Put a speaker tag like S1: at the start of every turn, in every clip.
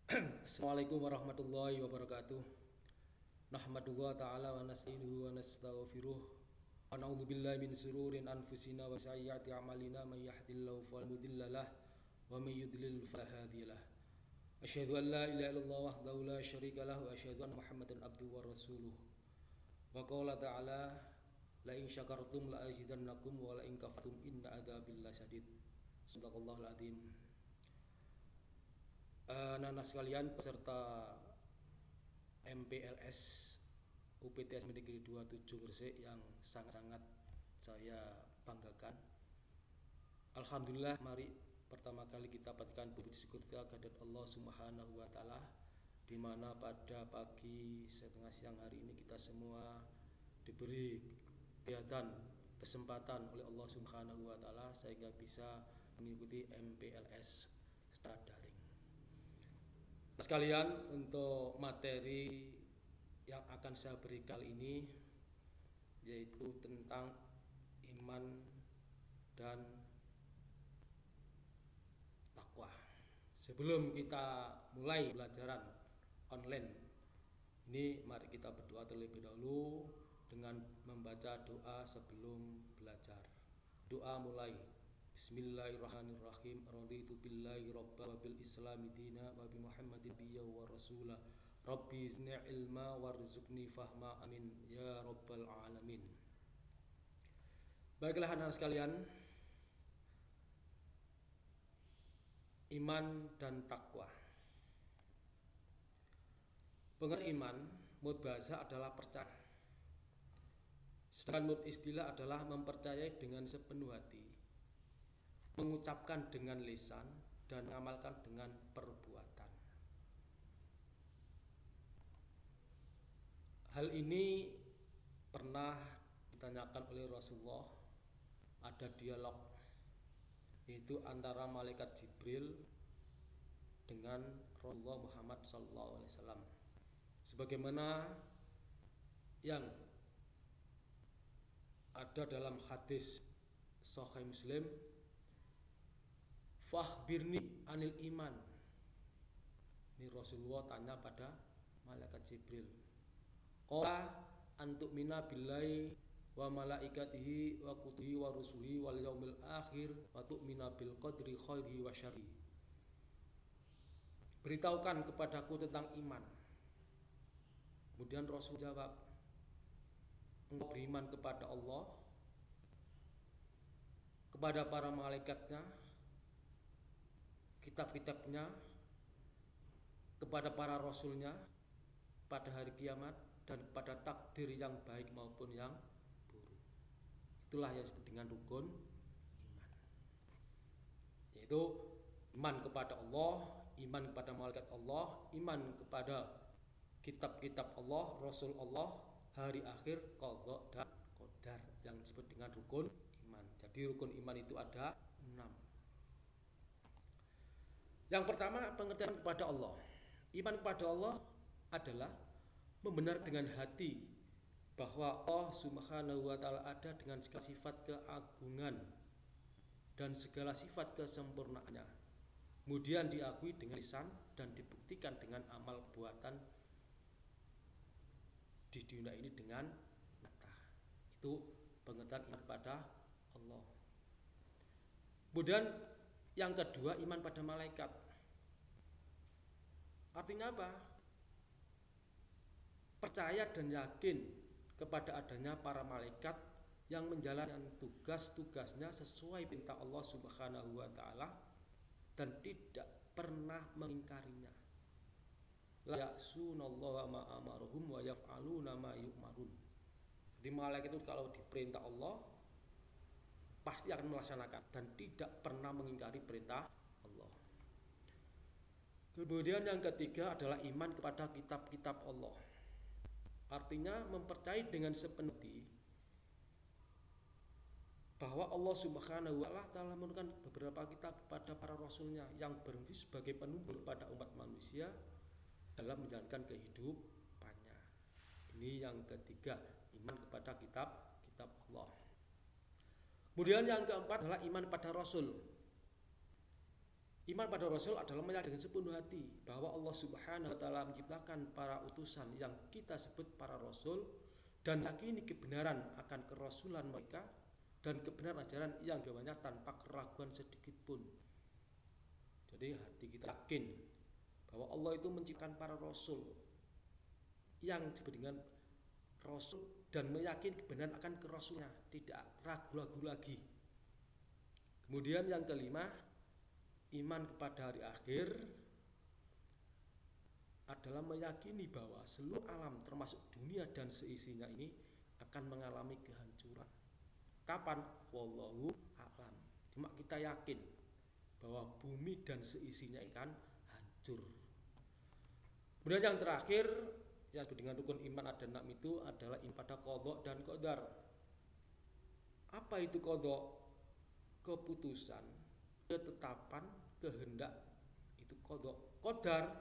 S1: Assalamualaikum warahmatullahi wabarakatuh. Nahmadullah ta'ala wa nasta'inuhu wa nastaghfiruh. Wa na'udzu billahi min sururin anfusina wa sayyiati a'malina may yahdihillahu fala mudilla lah wa may yudlil fala hadiya lah. Asyhadu an la ilaha illallah wahdahu la syarika lah wa asyhadu anna Muhammadan abduhu wa rasuluh. Wa qala ta'ala la in syakartum la azidannakum wa la in kafartum inna adzabillahi syadid. Shadaqallahul adzim. Anak-anak sekalian peserta MPLS UPTS Mendikri 27 Gresik yang sangat-sangat saya banggakan. Alhamdulillah, mari pertama kali kita panjatkan puji syukur kita kehadirat Allah Subhanahu wa taala, di mana pada pagi setengah siang hari ini kita semua diberi kegiatan kesempatan oleh Allah Subhanahu wa taala sehingga bisa mengikuti MPLS secara daring. Sekalian, untuk materi yang akan saya beri kali ini yaitu tentang iman dan takwa. Sebelum kita mulai pelajaran online ini, mari kita berdoa terlebih dahulu dengan membaca doa sebelum belajar. Doa mulai. Bismillahirrahmanirrahim. Raditu billahi rabba wa bil islami dina wa bi Muhammadin nabiyya wa rasula. Rabbi zidni ilma warzuqni fahma, amin ya rabbal alamin. Baiklah anak sekalian, iman dan takwa. Pengertian iman menurut bahasa adalah percaya. Sedangkan menurut istilah adalah mempercayai dengan sepenuh hati, mengucapkan dengan lisan, dan mengamalkan dengan perbuatan. Hal ini pernah ditanyakan oleh Rasulullah. Ada dialog yaitu antara malaikat Jibril dengan Rasulullah Muhammad SAW. Sebagaimana yang ada dalam hadis Sahih Muslim, Fahbirni anil iman. Ini Rasulullah tanya pada malaikat Jibril. Qala antuk mina billahi wa malaikatihi wa kutubihi wa rusulihi wal yaumil akhir wa tu'mina bil qadri khairihi wa syarrihi. Beritahukan kepadaku tentang iman. Kemudian Rasul jawab, engkau beriman kepada Allah, kepada para malaikatnya, kitab-kitabnya, kepada para rasulnya, pada hari kiamat, dan kepada takdir yang baik maupun yang buruk. Itulah yang disebut dengan rukun iman, yaitu iman kepada Allah, iman kepada malaikat Allah, iman kepada kitab-kitab Allah, rasul Allah, hari akhir, qadha dan qadar, yang disebut dengan rukun iman. Jadi rukun iman itu ada 6. Yang pertama, pengertian kepada Allah. Iman kepada Allah adalah membenar dengan hati bahwa Allah Subhanahu wa taala ada dengan segala sifat keagungan dan segala sifat kesempurnaannya. Kemudian diakui dengan lisan dan dibuktikan dengan amal perbuatan di dunia ini dengan nyata. Itu pengertian iman kepada Allah. Kemudian yang kedua, iman pada malaikat. Artinya apa? Percaya dan yakin kepada adanya para malaikat yang menjalankan tugas-tugasnya sesuai perintah Allah Subhanahu wa taala dan tidak pernah mengingkarinya. La ya'sunallaha ma amaruhum wa yaf'aluna ma yu'marun. Jadi malaikat itu kalau diperintah Allah pasti akan melaksanakan dan tidak pernah mengingkari perintah Allah. Kemudian yang ketiga adalah iman kepada kitab-kitab Allah. Artinya mempercayai dengan sepenuh hati bahwa Allah Subhanahu wa taala menurunkan beberapa kitab kepada para rasulnya yang berfungsi sebagai penuntun pada umat manusia dalam menjalankan kehidupannya. Ini yang ketiga, iman kepada kitab-kitab Allah. Kemudian yang keempat adalah iman pada Rasul. Iman pada Rasul adalah meyakini dengan sepenuh hati bahwa Allah Subhanahu wa taala menciptakan para utusan yang kita sebut para rasul, dan yakini kebenaran akan kerasulan mereka dan kebenaran ajaran yang dibawanya tanpa keraguan sedikit pun. Jadi hati kita yakin bahwa Allah itu menciptakan para rasul yang disebut dengan rasul, dan meyakini kebenaran akan kerasulnya, tidak ragu-ragu lagi. Kemudian yang kelima, iman kepada hari akhir adalah meyakini bahwa seluruh alam termasuk dunia dan seisinya ini akan mengalami kehancuran. Kapan? Wallahu a'lam. Cuma kita yakin bahwa bumi dan seisinya akan hancur. Kemudian yang terakhir yang disebut dengan rukun iman ada 6 itu adalah iman pada qadha dan qadar. Apa itu qadha? Keputusan, ketetapan, kehendak, itu qadha. Qadar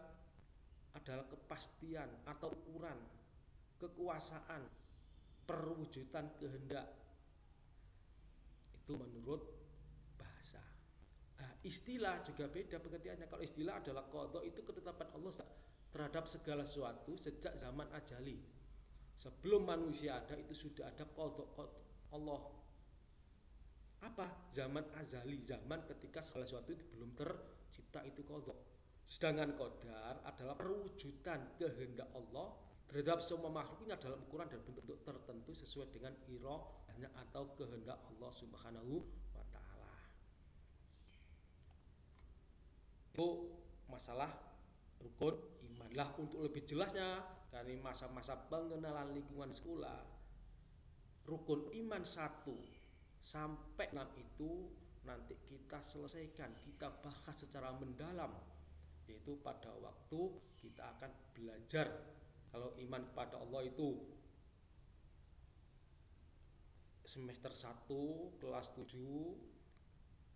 S1: adalah kepastian atau ukuran, kekuasaan, perwujudan kehendak. Itu menurut bahasa. Istilah juga beda pengertiannya. Kalau istilah adalah qadha itu ketetapan Allah terhadap segala sesuatu sejak zaman ajali. Sebelum manusia ada itu sudah ada qadha Allah. Apa? Zaman azali, zaman ketika segala sesuatu itu belum tercipta, itu qadha. Sedangkan qadar adalah perwujudan kehendak Allah terhadap semua makhluknya dalam ukuran dan bentuk tertentu sesuai dengan iradahnya atau kehendak Allah Subhanahu wa taala. Itu masalah rukun iman. Lah untuk lebih jelasnya, karena masa-masa pengenalan lingkungan sekolah, rukun iman 1 sampai 6 itu nanti kita selesaikan, kita bahas secara mendalam, yaitu pada waktu kita akan belajar. Kalau iman kepada Allah itu semester 1 kelas 7,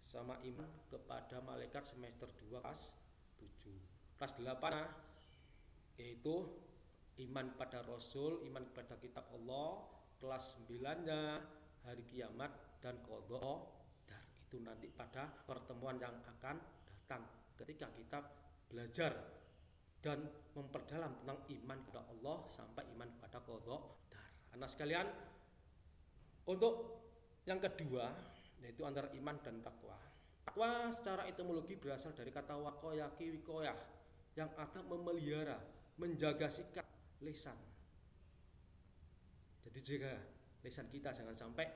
S1: sama iman kepada malaikat semester 2 kelas 7. Kelas 8 yaitu iman pada Rasul, iman kepada kitab Allah. Kelas 9-nya hari kiamat dan qadha. Itu nanti pada pertemuan yang akan datang ketika kita belajar dan memperdalam tentang iman kepada Allah sampai iman kepada qadha. Anak sekalian, untuk yang kedua yaitu antara iman dan takwa. Takwa secara etimologi berasal dari kata waqayaki wikoyah, yang akan memelihara, menjaga sikap lisan. Jadi jaga lisan kita jangan sampai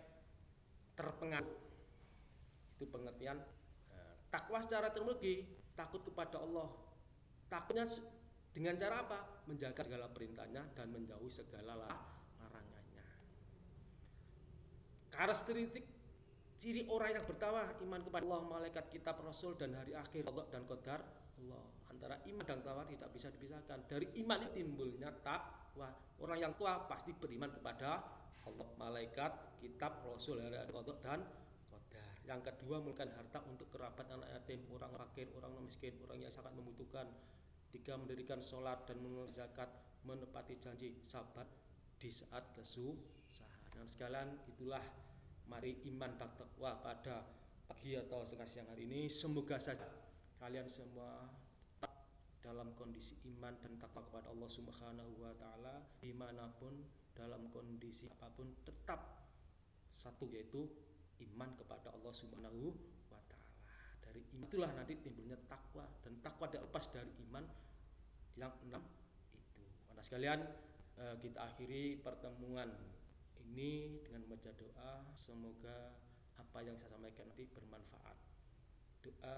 S1: terpengaruh. Itu pengertian takwa secara etimologi, takut kepada Allah. Takutnya dengan cara apa? Menjaga segala perintahnya dan menjauhi segala larangannya. Karakteristik ciri orang yang bertakwa, iman kepada Allah, malaikat, kitab, rasul, dan hari akhir, qadha dan qadar Allah. Antara iman dan takwa tidak bisa dipisahkan. Dari iman itu timbulnya takwa. Orang yang takwa pasti beriman kepada Allah, malaikat, kitab, rasul, hari akhir, qadha dan qadar. Yang kedua, memberikan harta untuk kerabat, anak yatim, orang fakir, orang miskin, orang yang sangat membutuhkan. 3, mendirikan sholat dan mengeluarkan zakat, menepati janji, sabar di saat kesusahan. Dan sekalian, itulah mari iman dan takwa pada pagi atau setengah siang hari ini. Semoga saja kalian semua tetap dalam kondisi iman dan takwa kepada Allah Subhanahu wa taala, dimanapun, dalam kondisi apapun, tetap satu, yaitu iman kepada Allah Subhanahu wa taala. Dari iman itulah nanti timbulnya takwa, dan takwa tidak lepas dari iman yang 6 itu. Anak sekalian, kita akhiri pertemuan ini dengan membaca doa. Semoga apa yang saya sampaikan nanti bermanfaat. Doa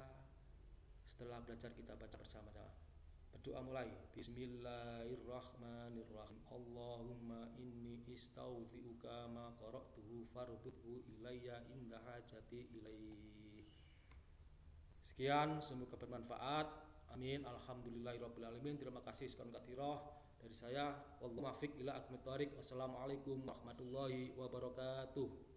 S1: setelah belajar kita baca bersama-sama. Berdoa mulai. Bismillahirrahmanirrahim. Allahumma inni istaudzi'uka ma qara'tuhu fardudhu ilayya inda hajati ilaih. Sekian, semoga bermanfaat. Amin. Alhamdulillahirabbil alamin. Terima kasih sekian katsirah dari saya. Wallahu muwaffiq ila aqwamit thoriq. Wassalamualaikum warahmatullahi wabarakatuh.